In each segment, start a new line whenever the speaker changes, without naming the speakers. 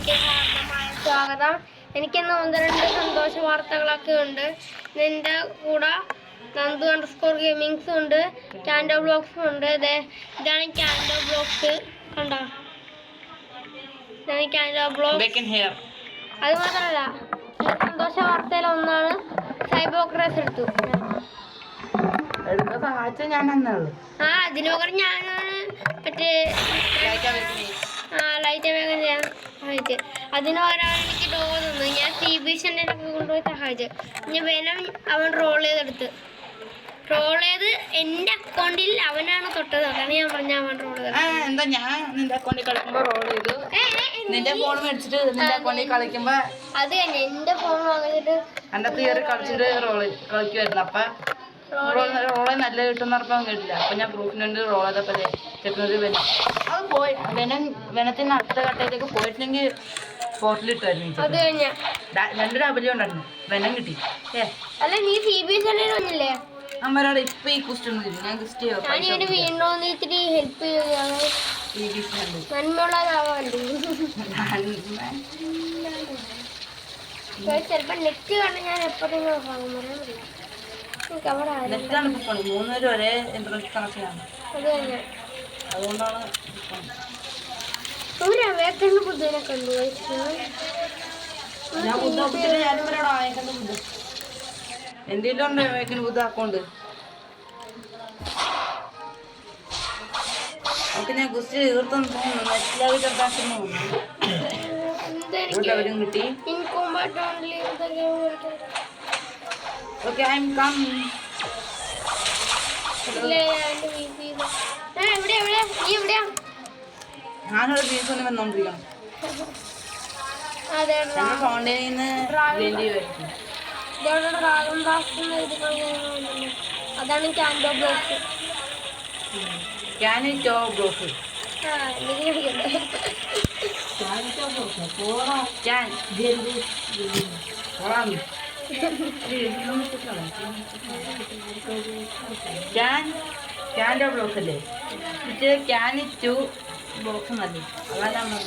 ചാനലിലേക്ക് ഹാർദമായ സ്വാഗതം. എനിക്കിന്ന് 1-2 സന്തോഷ വാർത്തകളൊക്കെ ഉണ്ട്. എൻ്റെ കൂടെ Nandu_Gamings ഉണ്ട്, ക്യാൻഡോ ബ്ലോഗ്സും ഉണ്ട്. ഇതാണ് ക്യാൻഡോ ബ്ലോഗ്സ്, കണ്ടോ? ഇതാണ് ക്യാൻഡോ ബ്ലോഗ്സ്. അത് മാത്രമല്ല, സന്തോഷ വാർത്തയിൽ ഒന്നാണ് സൈബോക്രാസ് എടുത്തു. അതിന് പകരം ഞാനാണ് മറ്റേ ലൈറ്റ് വേഗം ചെയ്യാൻ സഹായിച്ചത്. അതിന് പകരമാണ് എനിക്ക് ഡോ തന്നു. ഞാൻ CB സെന്ററിലൊക്കെ കൊണ്ടുപോയി സഹായിച്ചു. ഞാൻ വേണം അവൻ റോൾ ചെയ്ത് എൻ്റെ അക്കൗണ്ടിൽ അവനാണ് തൊട്ടത്. അതാണ് ഞാൻ പറഞ്ഞ അവൻ റോൾ ചെയ്തത്.
എന്താ ഞാൻ നിന്റെ അക്കൗണ്ടിൽ കളിക്കുമ്പോ റോൾ ചെയ്തു, നിന്റെ ഫോൺ മേടിച്ചിട്ട് നിന്റെ അക്കൗണ്ടിൽ കളിക്കുമ്പോ
അത് തന്നെ എൻ്റെ ഫോൺ വാങ്ങിച്ചിട്ട്
എന്റെ തീയറി കളിച്ചിട്ട് കളിക്കുമായിരുന്നു. അപ്പൊ റോള് നല്ല കിട്ടുന്നപ്പോ കേട്ടില്ല. അപ്പൊ ഞാൻ പ്രൂഫിന് വേണ്ടി റോൾ ചെയ്തപ്പോ ചെക്കുന്നത് അത് പോയി. വെനത്തിന് അടുത്ത ഘട്ടത്തിലേക്ക് പോയിട്ടില്ലെങ്കിൽ സ്പോട്ടിൽ ഇട്ടായിരുന്നു. 2 ഡബിൾ ഉണ്ടായിരുന്നു, വെനം കിട്ടി.
അല്ല നീ CB സെന്ററിൽ വന്നില്ലേ?
അമ്മരോട് ഇപ്പൊ ഈ ക്വസ്റ്റ്യൻ ഞാൻ ഗസ്റ്റ്
വീണ്ടും ഇത്തിരി ഹെൽപ്പ് ചിലപ്പോ നെറ്റ് കണ്ട് ഞാൻ എപ്പോഴും
നെറ്റാണ് ഇപ്പൊ 3 പേരും ഒരേ ഇന്റർനെറ്റ് കണക്ഷനാണ്.
അത് തന്നെ,
അതുകൊണ്ടാണ്
ബുദ്ധിനെ കണ്ടു.
ഞാൻ എന്തെങ്കിലും ഉണ്ട് വേക്കിന് ബുദ്ധ അക്കൗണ്ട്. ഓക്കെ, ഞാൻ ഗുസ്റ്റ് തീർത്തെന്ന് തോന്നുന്നു. അവരും കിട്ടി. Okay, I am coming. ഞാനൊരു ദിവസം വന്നോണ്ടിരിക്കണം. ഞങ്ങൾ ഫൗണ്ടൈനിൽ നിന്ന്
അതാണ് ക്യാൻഡോ ബ്ലോഗ്സ്.
ക്യാനിറ്റോ ബ്ലോഗ്സ്. ക്യാൻഡോ ബ്ലോഗ്സ് അല്ലേ? ക്യാനിറ്റോ ബ്ലോഗ്സ് മതി. അതാണ്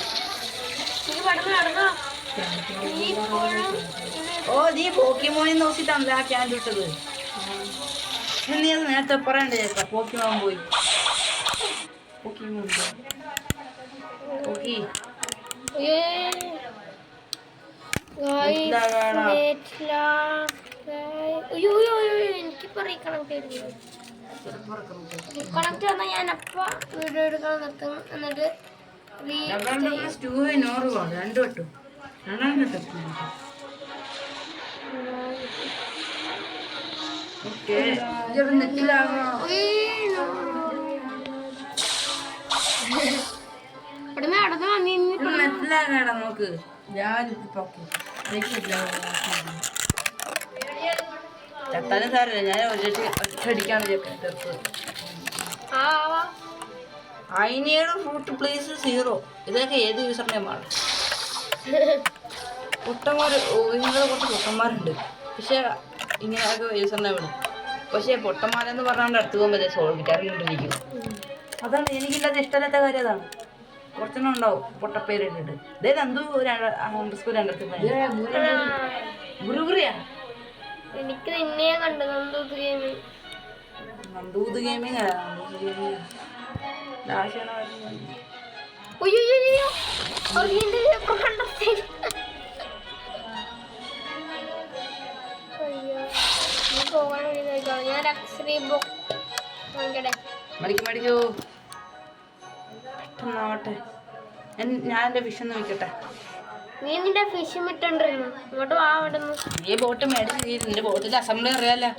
നീ പോക്കിമോണിൽ നോക്കിട്ടാണല്ലോ ആ ക്യാൻ ഇട്ടത്. നീ അത് നേരത്തെ പറയണ്ടേ ചേട്ടാ. പോക്കിമോൻ പോയി
എനിക്ക് കണക്ട് വന്നാൽ ഞാൻ അപ്പ വീഡിയോ എടുക്കാൻ നിർത്തും. എന്നിട്ട്
നോക്ക്. ചത്താനും സാരല്ല, ഞാൻ ഒറ്റടിക്കാണ് തീർത്ത്. I need fruit please 0. ഇതൊക്കെ ഏത് യൂസർ നെയിമാണ്? ഇങ്ങനെ കുറച്ച് പൊട്ടന്മാരുണ്ട്. പക്ഷെ ഇങ്ങനെയൊക്കെ യൂസർ നെയിം ഇടും. പക്ഷെ പൊട്ടന്മാരെന്ന് പറഞ്ഞാൽ അടുത്ത് പോകുമ്പോൾ സോൾവിറ്റാറിക്കൊണ്ടിരിക്കും. അതാണ് എനിക്കില്ലാത്ത ഇഷ്ടമില്ലാത്ത കാര്യം. അതാണ് കുറച്ചെണ്ണം ഉണ്ടാവും പൊട്ടപ്പേരിട്ടിട്ട്. ഇതേ നന്ദു ഗുരുഗുറിയാ.
എനിക്ക് നിന്നെ കണ്ടു
നന്ദൂത് ഗെയിമിങ്. മടിക്കോ പെട്ടെന്നാവട്ടെ. ഞാൻ എന്റെ ഫിഷ് ഒന്ന് വെക്കട്ടെ.
നീ നിന്റെ ഫിഷ് ഇട്ടുണ്ടിരുന്നു. ഇങ്ങോട്ട് വാവിടുന്നു.
നീ ബോട്ട് മേടിച്ച് നിന്റെ ബോട്ടിന്റെ അസംബ്ലി അറിയാലോ.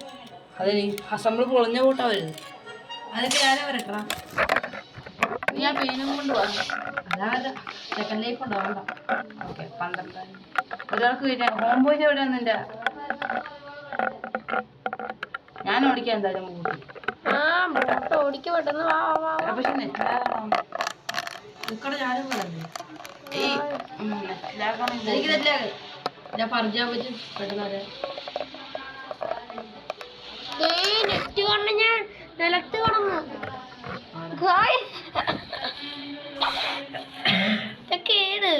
അത് നീ അസംബ്ലി പൊളിഞ്ഞ ബോട്ടാ വരുന്നത്. അതൊക്കെ ഞാനേ വരട്ടാ. ഞാൻ പെയിനും കൊണ്ട് വന്നു. അതായത് സെക്കൻഡ് ലൈഫ് ഉണ്ടാവണ്ട. ഓക്കെ, 12 ഒരാൾക്ക് ഹോം ബോയ് എവിടെയാണ് നിന്റെ? ഞാൻ ഓടിക്കാൻ എന്തായാലും കൂട്ടി. പക്ഷെ നിക്കടെ ഞാനും പറഞ്ഞേ ഞാൻ പറഞ്ഞാ പറ്റും പെട്ടെന്ന്.
ഞാൻ നിലത്ത് കിടന്നു. ഇതൊക്കെ ഏത്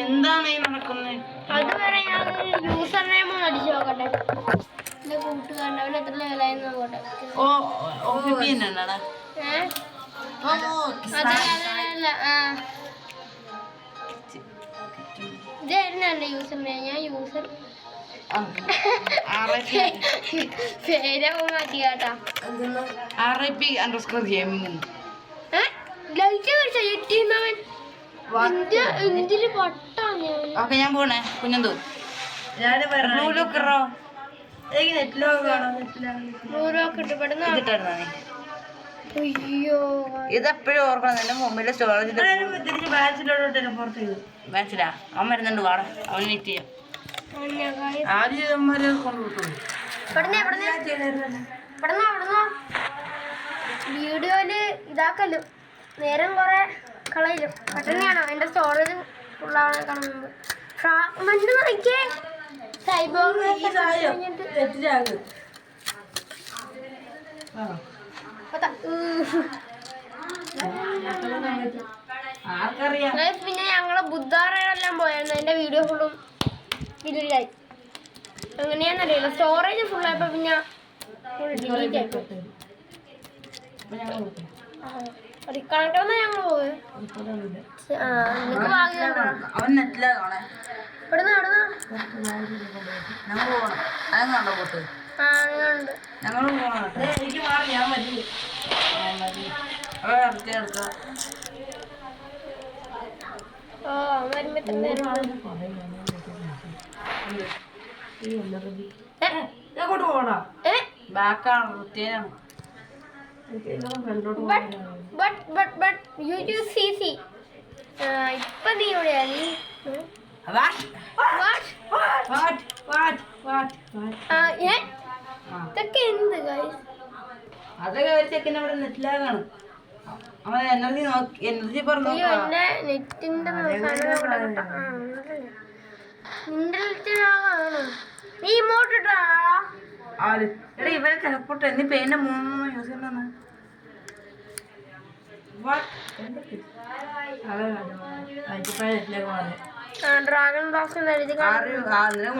എന്താണ് ഈ നടക്കുന്നത്?
അതുവരെ ഞാൻ യൂസർ നെയിം ഒന്ന് അടിച്ചു നോക്കട്ടെ. എന്റെ കൂട്ടുകാരൻ അവൻ എത്ര ലെവലായെന്ന് നോക്കട്ടെ. അതല്ല ഇതായിരുന്നു എന്റെ യൂസർ നെയിം. ഞാൻ യൂസർ പേരോ മാറ്റി കേട്ടാ.
ഓക്കെ ഞാൻ പോണേ കുഞ്ഞന്തോ. ഇതെപ്പോഴും ഓർക്കണം. എന്റെ മൊബൈലിലെ സ്റ്റോറേജ് ബാച്ചിലാ അവൻ വരുന്നുണ്ട്. വാടാ അവന് വെയിറ്റ് ചെയ്യാം.
വീഡിയോയില് ഇതാക്കലും നേരം കൊറേ കളയിലും പെട്ടെന്നാണോ എന്റെ സ്റ്റോറേജ് ഫുള്ളാണ് കാണുന്നത്. ഫ്രാഗ്മെന്റ് നോക്കിയേ. പിന്നെ ഞങ്ങള് ബുദ്ധാറയെല്ലാം പോയായിരുന്നു. എന്റെ വീഡിയോ ഫുള്ളും ഇതിലായി. എങ്ങനെയാന്നറിയില്ല. സ്റ്റോറേജ് ഫുള്ളായപ്പോ പിന്നെ ഡിലീറ്റ് ആയി. റീകണക്ട് വന്നാ ഞങ്ങൾ പോയി.
അവൻ നെറ്റിലാ കാണേ. ഞങ്ങൾ ബാക്കാണ് വൃത്തിയാണ്.
ഇപ്പൊ നീ എവിടെയാ? ഇതൊക്കെ എന്ത്
അതൊക്കെ ഒരു ചെക്കൻ അവിടെ നെറ്റിലാകാണ്. അവൻ എനർജി നോക്കി എനർജി പറഞ്ഞു.
എന്റെ നെറ്റിന്റെ നീ ഇമോട്ട് ഇട്ടാണോ?
എടാ ഇവരെ ചിലപ്പോട്ടെ നീ പേന്റെ 3 യൂസ് ചെയ്യുന്ന
ഡ്രാഗൺ ബോക്സ്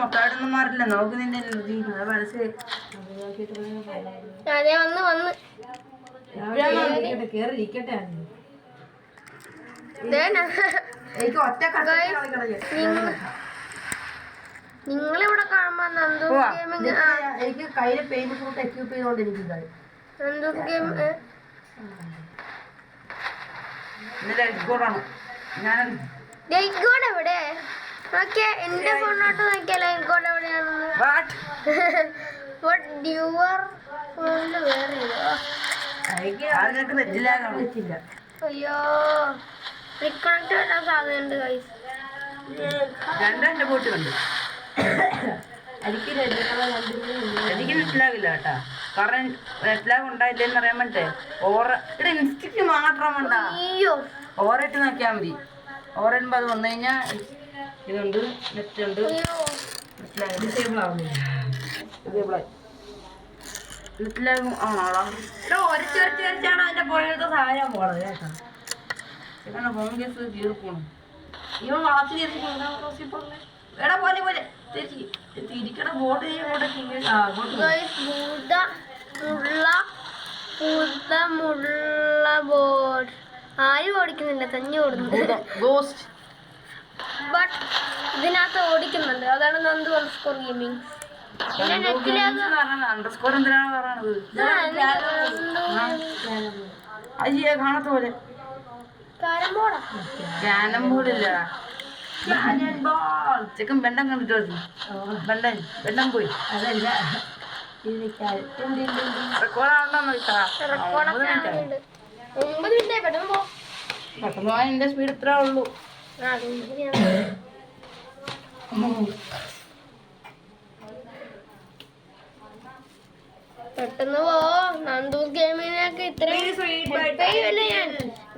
മൊത്തമായിട്ടൊന്നും മാറില്ല. നോക്ക് നിന്റെ എനർജി മനസ്സിൽ.
അതെ വന്ന് നിങ്ങളിവിടെ കാണുമ്പോ
എനിക്ക് കയ്യില് പെയിന്റ് ഫ്രൂട്ട് എക്യൂപ്പ് ചെയ്തോണ്ടിരിക്കുന്നത്.
എവിടെ നോക്കിയാ എന്റെ ഫോണിലോട്ട് നോക്കിയാ ലൈറ്റ് കോഡ് എവിടെയാണെന്ന്. അയ്യോ റീകണക്ട് വരാൻ സാധ്യതയുണ്ട് ഗൈസ്.
രണ്ടെന്റെ ബോട്ട് കണ്ടു. എനിക്ക് നെറ്റിലാകില്ല കേട്ടാ. കാരണം നെറ്റിലാഗ് ഉണ്ടായില്ലെന്ന് അറിയാൻ വേണ്ടേ. ഇവിടെ ഇൻസ്റ്റിക്ക് മാത്രം വേണ്ട. ഓറിട്ട് നോക്കിയാ മതി. ഓറുമ്പോ അത് വന്നു കഴിഞ്ഞാ ഇതുണ്ട്, നെറ്റ് ഉണ്ട്. ഡിസേബിൾ ആവുന്നില്ല. നെറ്റിലാകും ആണോടാ. ഒരച്ചാണ് അതിന്റെ പുറകത്തെ സാധനം പോണത് കേട്ടോ. ഫോൺ കേസ് കീറി പോണം. ഇവൻ വളർത്തി എടാ പോലെ പോലെ തിരിക്കട ബോട്ട്
ആരും ഓടിക്കുന്നില്ല, തന്നെ ഓടുന്നു. ബട്ട് ഇതിനകത്ത് ഓടിക്കുന്നുണ്ട്. അതാണ് നന്ദു അണ്ടർസ്കോർ ഗെയിമിംഗ്. പിന്നെ നെറ്റിലേക്ക്
അണ്ടർസ്കോർ എന്തിനാണ് പറയണത്? അയ്യേ കാണാത്ത പോലെ ക്യാനം ബോർഡില്ല. ചിക്കൻ ബെണ്ടം കണ്ടിട്ടോ? ബെണ്ടം പോയി. റെക്കോർഡാവണ്ടോന്ന് പെട്ടെന്ന് പോകാൻ എന്റെ സ്പീഡ് ഇത്രേ ഉള്ളൂ.
പെട്ടെന്ന് പോ. നന്ദൂസ് ഗെയിമിനൊക്കെ ഇത്രയും ഞാൻ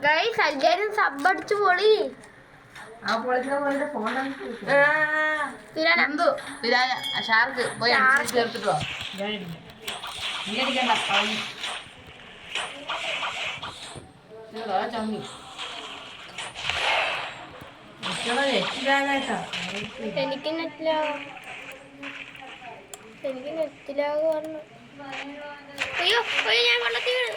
ഗൈസ് എല്ലാരും സബ് അടിച്ചു പൊളി.
ഷാർക്ക് പോയി ചേർത്തിട്ട് വാ. ചമ്മി
എനിക്ക് നെറ്റിലാകാം. എനിക്ക് നെറ്റിലാകുക പറഞ്ഞു. അയ്യോ അയ്യോ ഞാൻ വെള്ളത്തിൽ വീണു.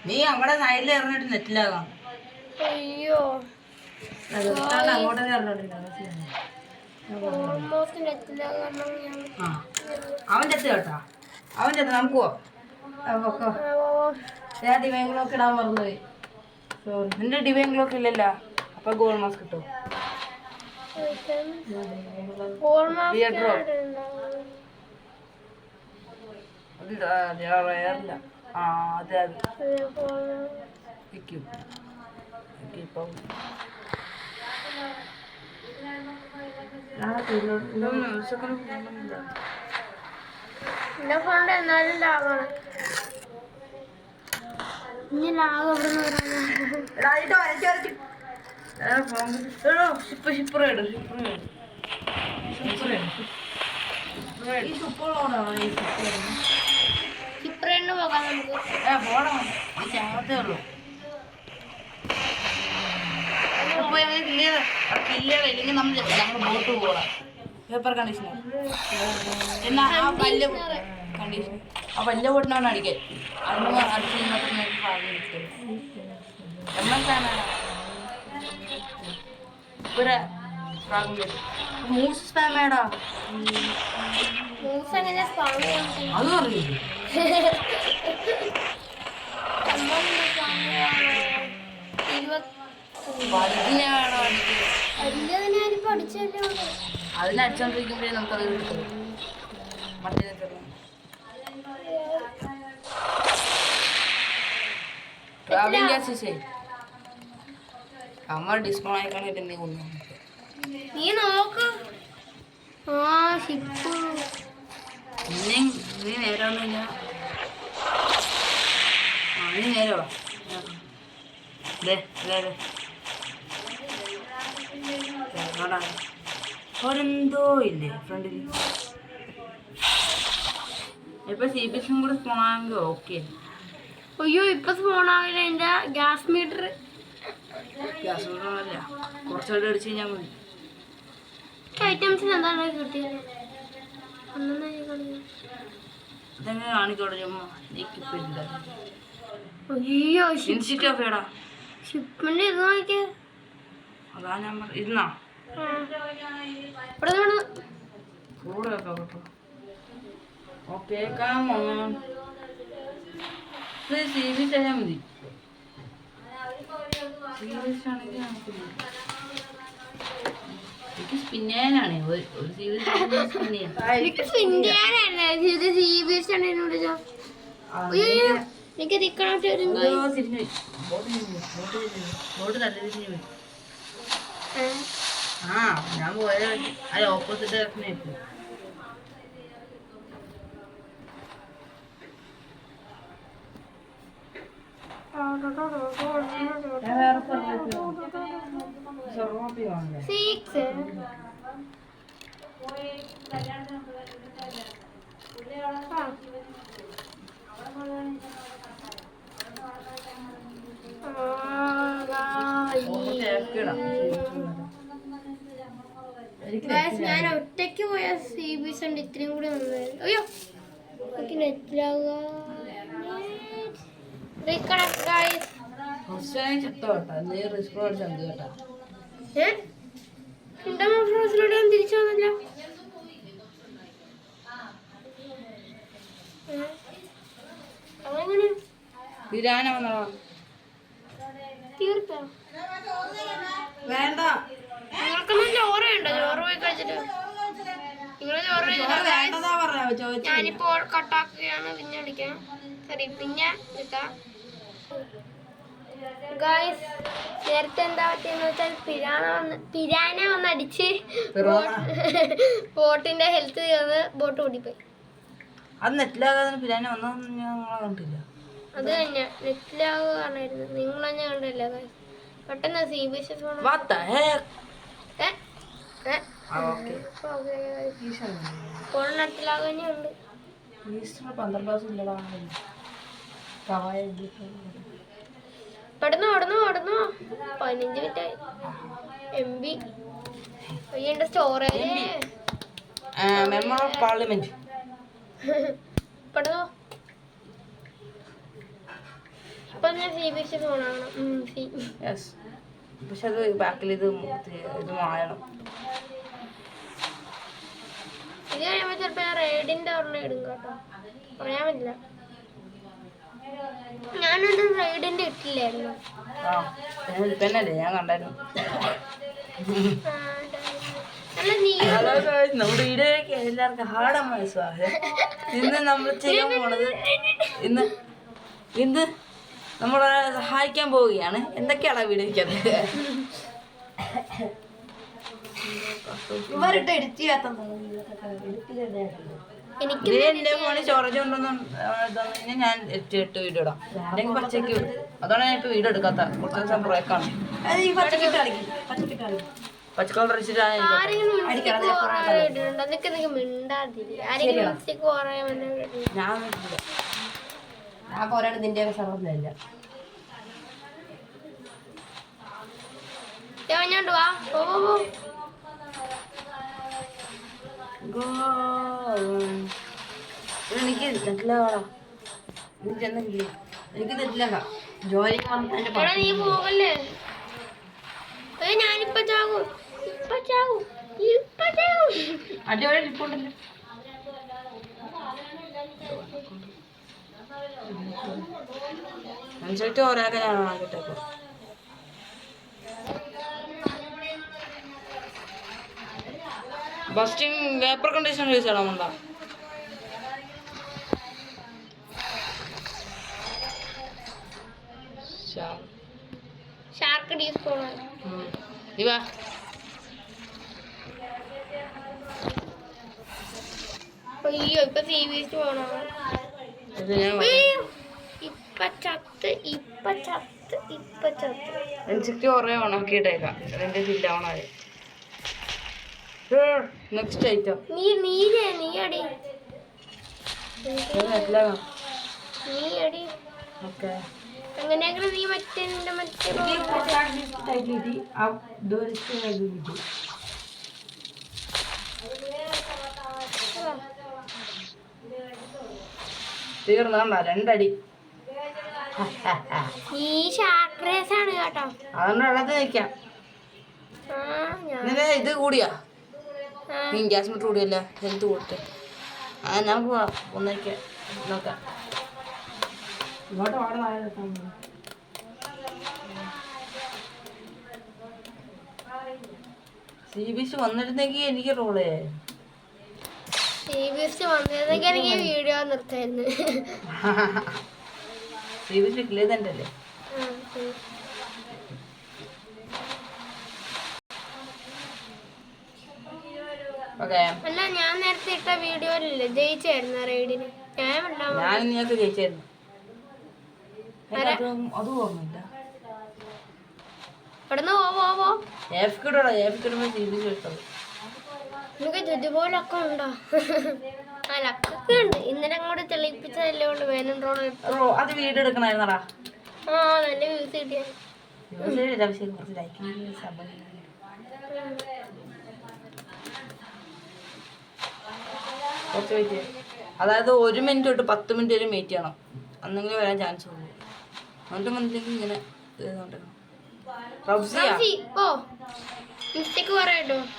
നീ അവിടെ സൈഡിൽ ഇറങ്ങിട്ട് നെറ്റിലാകാം.
അയ്യോ
അങ്ങോട്ടേ
ഓൾമോസ്റ്റ് നെറ്റിലാകാൻ
അവൻ ചെത്ത് കേട്ടാ, അവൻ ചെത്ത് നമുക്ക് പോവാം. ഞാൻ ഡിവൈൻ ഗ്ലോക്ക് ഇടാൻ മറന്നുപോയി. നിന്റെ ഡിവൈൻ ഗ്ലോക്ക് ഇല്ലല്ലോ, അപ്പൊ ഗോൾ മാസ്ക് കിട്ടും. ആ അതെ അതെ
എന്റെ ഫോണിന്റെ എന്നാലും ലാഭാണ്. ഇനി ലാഭം എവിടെ നിന്ന് ഷിപ്രേന്ന് പോകാം നമുക്ക്.
ചാവത്തേ ഉള്ളൂ. ഇല്ലെങ്കിൽ നമ്മൾ ബോട്ട് പോകാം. പേപ്പർ കണ്ടീഷണർ എന്നാ ആ വലിയ കണ്ടീഷണർ ആ വലിയ ബോട്ടിനാണ് അടിക്കാൻ. അതിന് അടിച്ച് മൂസ് സ്പാമേടാ അതും അറിയില്ല. അതിനടിച്ചോണ്ടിരിക്കുമ്പോഴേ നമുക്കത് കിട്ടും. മറ്റേ ട്രാവലിംഗ് ഗ്യാസ് അമ്മ ഡിസ്കൗണ്ട് ആയിക്കാണെങ്കിൽ നീ കൊണ്ടു
നീ നോക്ക്. ആ ഷിപ്പ്
നീ നേരെ വന്നു കഴിഞ്ഞാൽ നീ നേരെ വാ. ഒരെന്തോ ഇല്ലേ ഫ്രണ്ടിൽ. ഇപ്പൊ CBS കൂടെ സ്പോണാണെങ്കിൽ ഓക്കെ.
അയ്യോ ഇപ്പൊ സ്പോണാവില്ല. എന്റെ ഗ്യാസ് മീറ്റർ
ഗ്യാസ് കുറച്ചുകൂടെ അടിച്ചു കഴിഞ്ഞാൽ മതി.
ഐറ്റംസിന് എന്താണ് കിട്ടിയത്?
അതെങ്ങനെ കാണിക്കോട്ടെ ചുമ്മാ.
അയ്യോ
ഇൻസ്റ്റിറ്റ്യൂട്ട് ഓഫ് ഏടാ
ഷിപ്മെന്റ് ഇത് നോക്കിയേ.
അതാ ഞാൻ ഇരുന്നാ കൂടെ കേട്ടോ. ഓക്കെ കാമോൺ CBS ആയാൽ മതി. CBS ആണെങ്കിൽ എനിക്ക് സ്പിന്നാനാണ് ഒരു CBS
എനിക്ക്
ആ ഞാൻ പോയ അത് ഓപ്പോസിറ്റ് ഡയറക്ഷനായിരിക്കും.
ഞാൻ ഒറ്റയ്ക്ക് പോയ CBS ഉണ്ട് ഇത്രയും കൂടി വന്നത്. അയ്യോ എനിക്ക് നെറ്റിലാവുക. തിരിച്ചു വന്നില്ല.
വേണ്ട
നിങ്ങൾക്കൊന്നും ചോറുണ്ടോ? ചോറ് പോയി കഴിച്ചിട്ട് നിങ്ങള് ചോറ് ഞാനിപ്പോൾ കട്ടാക്കുകയാണ്. പിന്നെ വിളിക്കാം. സോറി പിന്നെ വിളിക്കാം. ഗായ്സ് നേരത്തെ എന്താ പറ്റിയെന്ന് വെച്ചാൽ പിരാന വന്ന് അടിച്ച് ബോട്ടിന്റെ ഹെൽത്ത് തീർന്ന് ബോട്ട് ഓടിപ്പോയി.
അത് നെറ്റിലാകാതെ പിരാന വന്നതൊന്നും ഞങ്ങളെ കണ്ടില്ല.
അത് തന്നെ നെറ്റിലാകുകയാണായിരുന്നു. നിങ്ങൾ തന്നെ കണ്ടല്ലോ ഗായ്സ്. പെട്ടെന്ന് CBS
ഓക്കെ
ഫോൺ നടത്തിലാകുന്നുണ്ട്.
ഈസ്റ്റർ 12 ദിവസം ഇല്ലടാ. കവായ
പെടുന്നു 15 മിനിറ്റായി. MB എന്റെ സ്റ്റോറേജ്
മെമ്പർ ഓഫ് പാർലമെന്റ്.
പെടുന്നു. ഇപ്പൊ ഞാൻ CBSE ഫോണാണ്.
പക്ഷെ അത് ബാക്കിൽ ഇത് മായണം.
ഇത് കഴിയുമ്പോ ചിലപ്പോ ഞാൻ റൈഡിന്റെ ഒരെണ്ണം ഇടും കേട്ടോ, പറയാൻ പറ്റില്ല. ഞാനൊരു റൈഡിന്റെ ഇട്ടില്ലായിരുന്നു.
ഇപ്പന്നല്ലേ ഞാൻ കണ്ടായിരുന്നു. നമ്മുടെ വീഡിയോയ്ക്ക് എല്ലാവർക്കും ഹാർഡമായ സ്വാഗതം. ഇന്ന് നമ്മൾ ചെയ്യാൻ പോണത് ഇന്ന് നമ്മളെ സഹായിക്കാൻ പോവുകയാണ്. എന്തൊക്കെയാണ് വീഡിയോയ്ക്കത് ഇവരിട്ട് എഡിറ്റ് ചെയ്യാത്ത എന്റെ ഫോണിൽ സ്റ്റോറേജ് കൊണ്ടൊന്നും ഞാൻ എഡിറ്റ് വീഡിയോ ഇടാം. അല്ലെങ്കിൽ പച്ചയ്ക്ക് അതാണ് ഞാൻ ഇപ്പൊ വീഡിയോ എടുക്കാത്ത. കുറച്ച് ദിവസം ബ്രേക്കാണ്. പച്ചക്കളർ അടിച്ചിട്ടാണ് ഞാൻ പോരാണ്. നിന്റെ സർവ്വതല്ല എനിക്ക് തെറ്റില്ല. എനിക്ക് ചെന്നില്ല. എനിക്ക് തെറ്റില്ല. ജോലിക്ക്
പോകല്ലേ. ഞാനിപ്പോ ചാകും.
അടിപൊളി ഇരിപ്പുണ്ടല്ലോ. അനുസരിച്ച് ഓരോക്കെ ഞാൻ ആകട്ടേക്കോ. ബസ്റ്റിംഗ് വേപ്പർ കണ്ടീഷണർ യൂസ് ചെയ്യണമെന്നുണ്ടോ?
ഷാർക്ക് ഡീസ്പോൺ
ഇവാ
അയ്യോ ഇപ്പൊ CBSE പോണോ? ഇപ്പൊ ചത്ത്
എനിക്ക് കുറേ ഓണാക്കിയിട്ടേക്കാം. അതിന്റെ ഫില്ലാവണായി. നെക്സ്റ്റ് ഐറ്റം
നീ അടി
ഓക്കെ.
അങ്ങനെയെങ്കിലും നീ മറ്റേ
തീർന്നാ 2 അടി.
നീ ഷാർക്ക് റേസ് ആണ് കേട്ടോ.
അതുകൊണ്ട് വെള്ളത്തിൽ നിൽക്കാം. ഇത് കൂടിയാ നീ ഗ്യാസ് മീറ്റർ കൂടിയല്ല. ഹെൽത്ത് കൊടുത്തെ. ഞാൻ പോവാ. ഒന്നേക്ക് നോക്കാം. ഇങ്ങോട്ട് CBSE വന്നിരുന്നെങ്കിൽ എനിക്ക് റോളേ
CBSE വന്നിരുന്നെങ്കിൽ എനിക്ക് വീഡിയോ നിർത്തായിരുന്നു.
CBSE ഇല്ലേ?
അല്ല ഞാൻ നേരത്തെ ഇട്ട വീഡിയോയിലില്ലേ ജയിച്ചായിരുന്നു റൈഡിന്.
ഞാൻ നിങ്ങൾക്ക് ജയിച്ചായിരുന്നു. അത് ഓർമ്മയില്ല.
നിനക്ക് ഇതുപോലൊക്കെ ഉണ്ടോ? ആ ലക്കൊക്കെ ഉണ്ട്. ഇന്നലെ അങ്ങോട്ട് തെളിയിപ്പിച്ചതല്ലേ കൊണ്ട് വേനം റോഡ്
അത് വീഡിയോ എടുക്കണായിരുന്നടാ.
ആ നല്ല വ്യൂസ് കിട്ടിയ.
കുറച്ച് വെയിറ്റ്. അതായത് 1 മിനിറ്റ് തൊട്ട് 10 മിനിറ്റ് വരെ വെയിറ്റ് ചെയ്യണം. അന്നെങ്കിലും വരാൻ ചാൻസ് ഉള്ളൂ. എന്നിട്ട് വന്നില്ലെങ്കിൽ ഇങ്ങനെ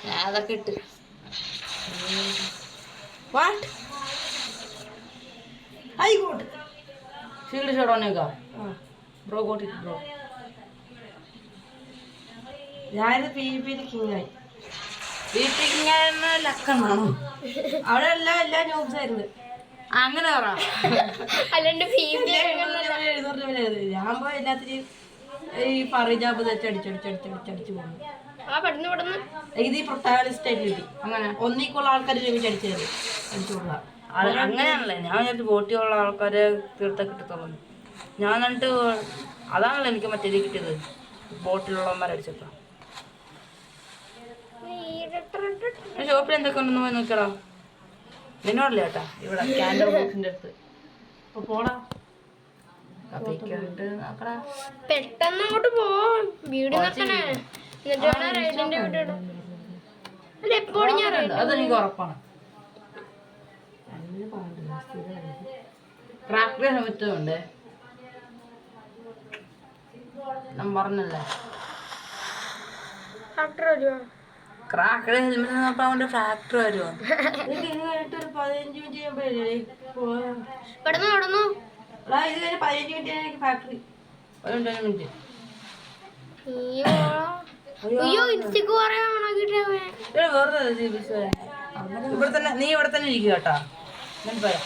ഞാൻ അതൊക്കെ ഇട്ട് ആയിക്കോട്ടെ. ഫീൽഡ് ഷോട്ട് ഓണേക്കാ ബ്രോ ഗോട്ട് ഇറ്റ് ബ്രോ. ഞാനിത് PvP കിങ്ങായി. ലക്കെന്നാണോ? അവിടെ എല്ലാ ന്യൂസ് ആയിരുന്നു. അങ്ങനെ പറ. ഞാൻ പോയി എല്ലാത്തിനും ഈ പറയിജാബ് അടിച്ചടിച്ചടിച്ചടിച്ചടിച്ചു പോകുന്നു. ഇത് ഈ പ്രൊട്ടാഗണിസ്റ്റ് ആയിട്ട് കിട്ടി. അങ്ങനെ ഒന്നിക്കുള്ള ആൾക്കാർ അടിച്ചു കൊടുക്കുക. അങ്ങനെയാണല്ലേ. ഞാൻ വിചാരിച്ചു ബോട്ടിയുള്ള ആൾക്കാരെ തീർത്ത കിട്ടത്തുള്ളൂ. ഞാൻ എന്നിട്ട് അതാണല്ലോ എനിക്ക് മറ്റേത് കിട്ടിയത്. ബോട്ടിലുള്ളവന്മാരടിച്ചപ്പോ ഷോപ്പിൽ എന്തൊക്കെ ഉണ്ടെന്ന് പോയി നോക്കടാ. നിന്നോടല്ലേ ചേട്ടാ ഇവിടെ ക്യാൻഡർ ബോക്സിന്റെ അടുത്ത്. അപ്പൊ പോടാ. നോക്കടാ.
പെട്ടെന്ന് അങ്ങോട്ട് പോവാം. വീട് നിർത്തണേ. എന്നിട്ട് വേണം റൈഡിന്റെ വീട് ഇടാൻ. അല്ല എപ്പോഴും ഞാൻ
അതെനിക്ക് ഉറപ്പാണ്. ക്രാഫ്റ്റ് ഹെൽമെറ്റുണ്ട്. ഞാൻ പറഞ്ഞല്ലേ
ഫാക്ടറി വരുവാ.
ക്രാക്കഡ് ഹെൽമെറ്റ് നോക്കാൻ അവന്റെ ഫാക്ടറി വരുമോ? 15 മിനിറ്റ്
പെടുന്നു പെടുന്നു.
ഇത് കഴിഞ്ഞ് 15 മിനിറ്റ് ഫാക്ടറി. 15 മിനിറ്റ്.
അയ്യോ ഇൻസ്റ്റക്ക് പറയാൻ
വെറുതെ ഇവിടെ തന്നെ. നീ ഇവിടെ തന്നെ ഇരിക്കുക കേട്ടാ. ഞാൻ പറയാം.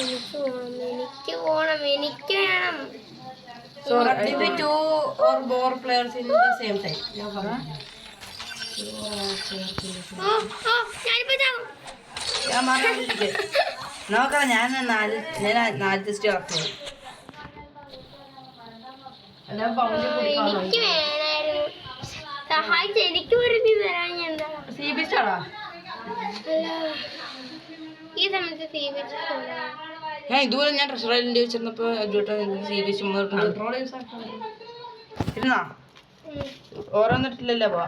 എനിക്ക് പോണം. എനിക്ക് വേണം.
So activate 2 or more players in the same time. ഞാൻ പറഞ്ഞിരിക്കെ നോക്കണം. ഞാൻ 4 ടെസ്റ്റ് ഇറക്കി.
എനിക്ക് വേണായിരുന്നു. സഹായിച്ച എനിക്ക് ഒരു തരാൻ ഞാൻ എന്താ
CBC ആടാ.
ഈ സമയത്ത് CBC
ഞാൻ ഇതുപോലെ ഞാൻ ട്രഷറൈലിൻ്റെ വെച്ചിരുന്നപ്പോൾ CBC ഇരുന്നാ ഓരോന്നിട്ടില്ലല്ലോ. പോവാ.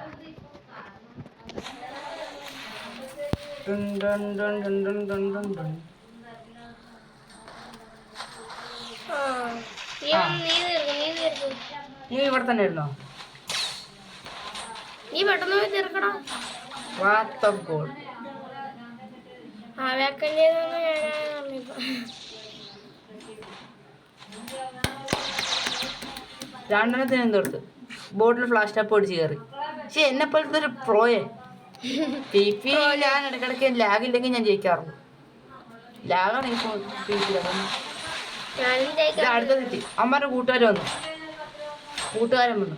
നീ ഇവിടെ തന്നെ ഇരുന്നോ?
നീ പെട്ടെന്ന് പോയി തീർക്കണം.
What of God.
ആ വേക്കൻ്റെ
രണ്ടെണ്ണത്തിന് എന്തെടുത്ത് ബോട്ടിൽ ഫ്ലാഷ് ടാപ്പ് ഓടിച്ച് കയറി. പക്ഷെ എന്നെ പോലത്തെ ഒരു പ്രോയെ ഞാൻ ഇടയ്ക്കിടയ്ക്ക് ലാഗില്ലെങ്കിൽ ഞാൻ ജയിക്കാറുള്ളൂ. ലാഗാണ് ഇപ്പോൾ അടുത്ത തെറ്റി. അമ്മമാരുടെ കൂട്ടുകാർ വന്നു. കൂട്ടുകാരൻ വന്നു.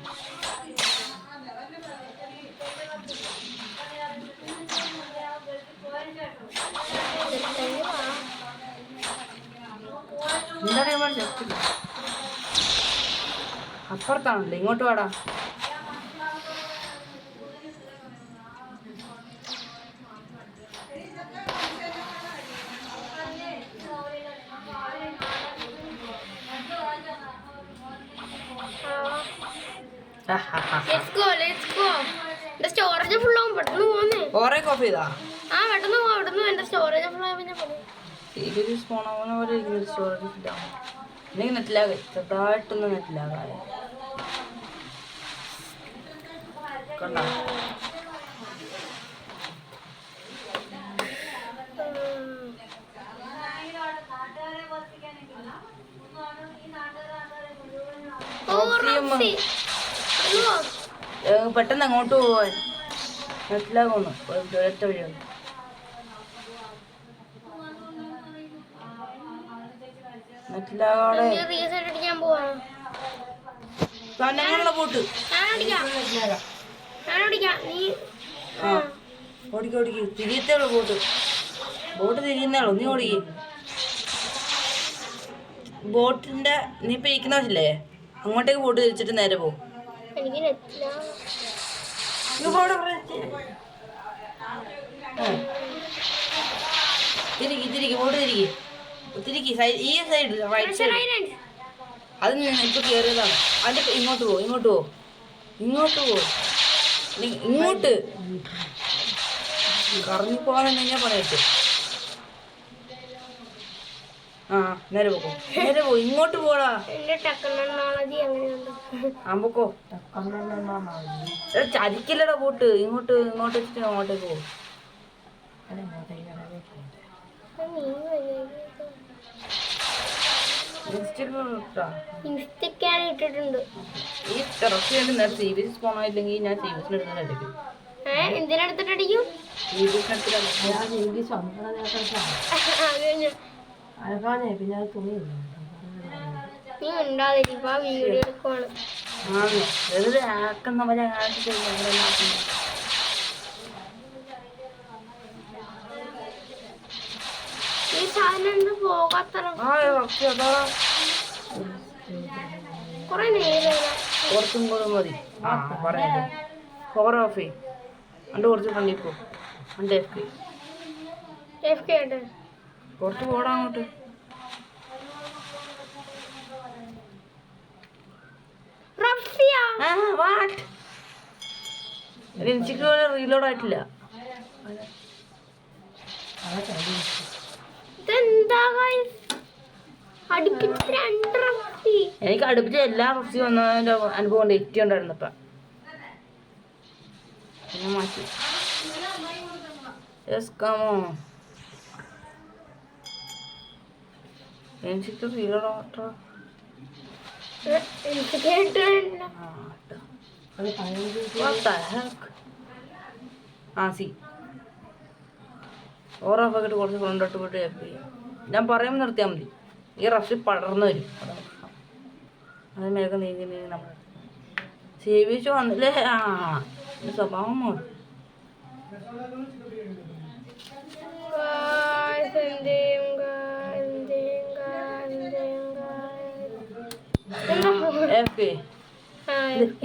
അപ്പുറത്താണല്ലോ. ഇങ്ങോട്ട് വാടാ.
സ്റ്റോറേജ് ഫുൾ ആവും. പെട്ടെന്ന് പോകുന്നേ.
ഓറേ കോപ്പി ചെയ്താ
പെട്ടെന്ന് പോവാ. പെട്ടെന്ന് എന്റെ സ്റ്റോറേജ് ഫുൾ ആയി.
എനിക്ക് നെറ്റിലാകെ ചെറുതായിട്ടൊന്ന് നെറ്റിലാകായ കണ്ട. പെട്ടെന്ന് അങ്ങോട്ട് പോവാൻ നെറ്റിലാകുന്നു. ഒരൊറ്റ വഴിയാണ്. നെറ്റിലാകാതെ പോട്ട് ഓടിക്ക്. തിരിയത്തേ ഉള്ളു ബോട്ട് തിരിയുന്നേളൂ. നീ ഓടിക്ക്. ബോട്ടിന്റെ നീ ഇപ്പൊ ഇരിക്കുന്നല്ലേ അങ്ങോട്ടേക്ക് ബോട്ട് തിരിച്ചിട്ട് നേരെ പോകും. തിരിക്ക് ബോട്ട് തിരിക്ക് ഈ സൈഡ് റൈറ്റ് സൈഡ്. അത് ഇപ്പൊ കേറിയതാണ്. അതിന്റെ ഇങ്ങോട്ട് പോ. ഇങ്ങോട്ട് കറങ്ങിപ്പോകാൻ പറയട്ടെ. നേരെ പോ. ഇങ്ങോട്ട് പോടാ. പൊക്കോ. ചതിക്കില്ലടാ ബോട്ട്. ഇങ്ങോട്ട് വെച്ചിട്ട് അങ്ങോട്ടേക്ക് പോകും.
ഇട്ടിട്ടുണ്ട്.
ഈ ടെറസിൽ നേരെ CBC പോകണമില്ലെങ്കിൽ ഞാൻ CBC എടുത്തിട്ടടിക്കും.
എന്തിനെടുത്തിട്ടടിക്കും? നീ ഉണ്ടാതിരിക്കും. വീഡിയോ എടുക്കുവാണ്.
വെറുതെ ആക്കുന്നവരെ
ഈ സാധനം എന്ത് പോകാത്ത കൊറേ നേരം.
കുറച്ചും കൂടെ മതി. പറഞ്ഞിട്ട് 4 ഓഫ് അണ്ട് കുറച്ച് ഫ്രണ്ടിൽ പോ. അണ്ട്
FK ആയിട്ട്
കുറച്ച് പോടാ അങ്ങോട്ട്.
റഫിയ
എനിക്ക് റീലോഡ് ആയിട്ടില്ല.
ഇതെന്താ guys? അടുപ്പിച്ച് 2 റഫി.
എനിക്ക് അടുപ്പിച്ച എല്ലാ റഫ്സി വന്നതിൻ്റെ അനുഭവം ഉണ്ട്. 80 ഉണ്ടായിരുന്നപ്പം പിന്നെ മാറ്റി. യെസ് കമോ എനിക്ക് റീലോഡ് ആട്ടോ.
എനിക്ക് കേട്ടില്ല.
ഓറഫാക്കിട്ട് കുറച്ച് ഫ്രണ്ടോട്ട് പോയിട്ട് ഹാപ്പി ചെയ്യാം. ഞാൻ പറയുമ്പോൾ നിർത്തിയാൽ മതി. ഈ റഫ്സി പടർന്നു വരും. അത് മേഘ നീങ്ങി നമ്മൾ സേവിച്ച് വന്നില്ലേ. സ്വഭാവം മോശം.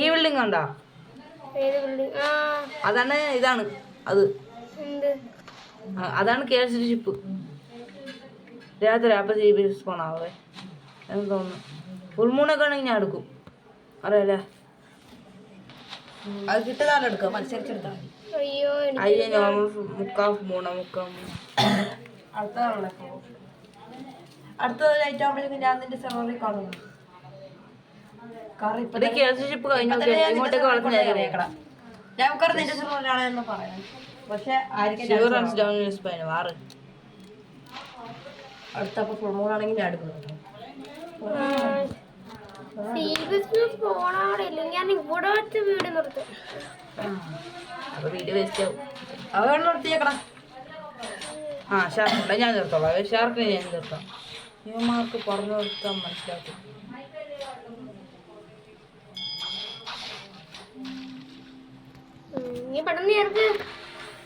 ഈ ബിൽഡിംഗ് കണ്ടാ? അതാണ് ഇതാണ് അത്. അതാണ് KLCC ഷിപ്പ്. രാത്രി അപ്പം CBS പോണാവേ എന്ന് തോന്നുന്നു. ഫുൾമൂണൊക്കെ ആണെങ്കിൽ ഞാൻ എടുക്കും. അറിയാലേ അത് കിട്ടുന്നാലും എടുക്കാം. മത്സരിച്ചെടുത്താൽ അയ്യോ നോർമൽ മുക്കാൽ അടുത്ത ലൈറ്റ് ആകുമ്പോഴേക്കും ഞാൻ നിന്റെ സെർവറിൽ കാണുന്നു. KLCC ഷിപ്പ് കഴിഞ്ഞു. ഇങ്ങോട്ടേക്ക് വളർത്തുന്നേക്കണം. ഞാൻ നിന്റെ സെർവറിലാണെന്ന് പറയാം. പക്ഷെ അടുത്തപ്പോൾ ഫുൾ മൂണാണെങ്കിൽ ഞാൻ എടുക്കുന്നു. അപ്പൊ വീഡിയോ വേസ്റ്റ് ആവും. അവ നിർത്തിയേക്കണം. ഷാർക്കുണ്ട് ഞാൻ നിർത്തോളാം. ഷാർക്കിന് ഞാൻ നിർത്താം. ഇവന്മാർക്ക് പറഞ്ഞു കൊടുത്താൽ മനസ്സിലാക്കും.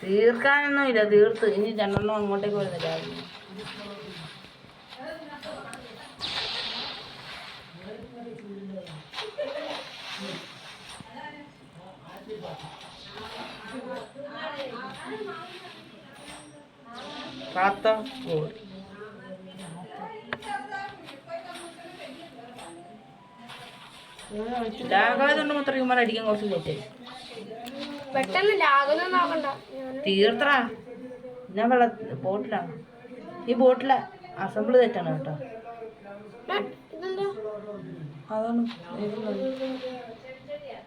തീർക്കാനൊന്നും ഇല്ല. തീർത്ത് ഇനി 2 അങ്ങോട്ടേക്ക് വരുന്നില്ല. ലാഗായതുകൊണ്ട് മാത്രം ഇവന്മാർ അടിക്കാൻ കുറച്ച് ലേറ്റായി.
പെട്ടെന്ന് ലാഗൊന്നും നോക്കണ്ട.
തീർത്തറാ. ഞാൻ ബോട്ടിലാണ്. ഈ ബോട്ടിലെ അസംബിൾ തെറ്റാണ് കേട്ടോ. അതാണ്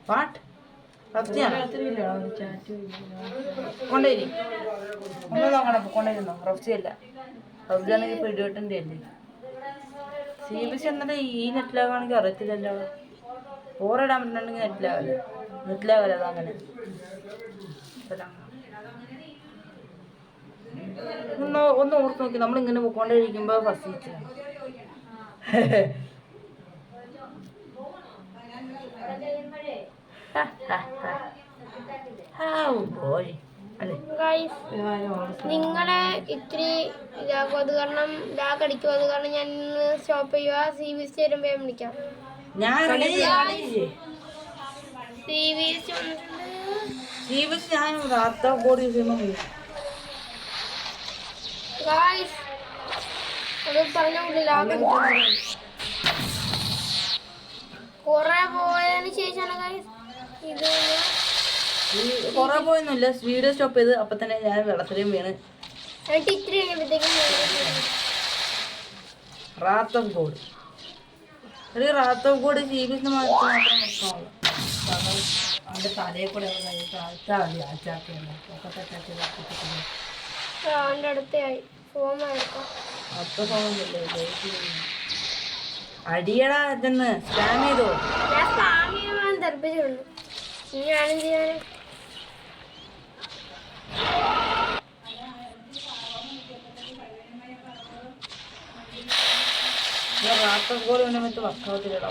പാട്ട് കൊണ്ടേരി ഒന്ന് നോക്കണം. കൊണ്ടുവരുന്നോ? റഫ്സിയല്ല. റഫ്സിയാണെങ്കിൽ ഇപ്പോൾ 28 അല്ലേ. CBC എന്നിട്ട് ഈ നെറ്റിലാകാണെങ്കിൽ അറിയത്തില്ലല്ലോ. ഓറിടാൻ പറ്റുന്നുണ്ടെങ്കിൽ നെറ്റിലാകല്ലേ അതങ്ങനെ. ഒന്ന് ഓർത്ത് നോക്കി. നമ്മളിങ്ങനെ പോയിക്കൊണ്ടിരിക്കുമ്പോൾ ഫസ്റ്റ്
നിങ്ങളെ ഇത്തിരി ഇതാക്കും. അത് കാരണം ലാഗ് അടിക്കും. അത് കാരണം ഞാൻ സ്റ്റോപ്പ് ചെയ്യുക. CBC വരുമ്പോ ഞാൻ വിളിക്കാം.
CBC ഞാൻ റാത്ത ബോർഡ് യൂസ് ചെയ്യുമ്പോൾ
അത് പറഞ്ഞ ലാഗ് കൊറേ പോയതിന് ശേഷമാണ് ഇത്.
കൊറേ പോയൊന്നുമില്ല. വീഡിയോ സ്റ്റോപ്പ് ചെയ്ത് അപ്പൊ തന്നെ ഞാൻ വെള്ളത്തിലും വീണ്.
ഇത്തിരി കഴിഞ്ഞപ്പോഴത്തേക്കും
റാത്ത് of God. റാത്ത് of God CBC മാത്രം നോക്കാവുള്ളൂ. അവൻ്റെ തലയെ കൂടെ അടിയടാ ഇതെന്ന് സ്കാം ചെയ്തോ?
തെറിപ്പിച്ചുള്ളൂ. ഞാനും ചെയ്യാൻ
റാത്ത് ഓഫ് ഗോഡ് വേണമെന്ന് വർക്കാവത്തില്ലടാ.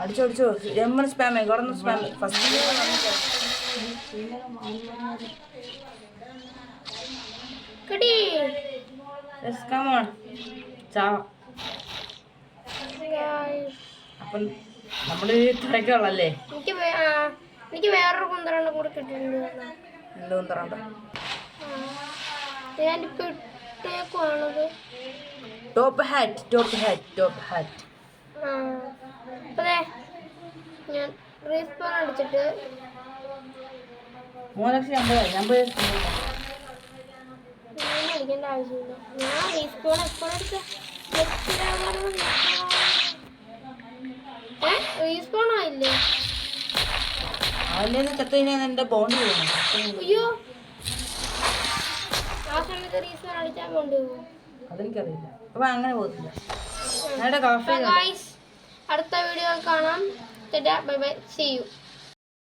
അടിച്ചോ എമ്മൻ സ്പാമേ കടന്ന് സ്പാമേ first
Yes,
come on. Ciao.
Guys.
അപ്പം നമ്മൾ ഇത്രയൊക്കെ ഉള്ളല്ലേ.
എനിക്ക് വേറൊരു കുന്തറണ്ണം കൂടെ കിട്ടിയിട്ടുണ്ട്.
എന്ത് കുന്തറണ്ട?
ഞാനിപ്പോ ഇട്ടേക്കുവാണത്.
Top hat.
അപ്പതേ ഞാൻ റീസ്പോൺ അടിച്ചിട്ട്
3,50,000 ഞാൻ പോയി
അടിക്കേണ്ട ആവശ്യമില്ല. ഞാൻ റീസ്പോൺ എപ്പോൾ അടിച്ച റീസ്പോൺ ആയില്ലേ?
അതിൻ്റെ ചത്തതിനെ എൻ്റെ ബോണ്ട് പോകുന്നു.
അയ്യോ, ആ സമയത്ത് റീസ്പോൺ അടിച്ചാൽ ബോണ്ട് പോകും.
അതെനിക്കറിയില്ല. അപ്പം അങ്ങനെ പോകത്തില്ല. ഞങ്ങളുടെ കാഫേ
അടുത്ത വീഡിയോ കാണാം. Bye bye, see U.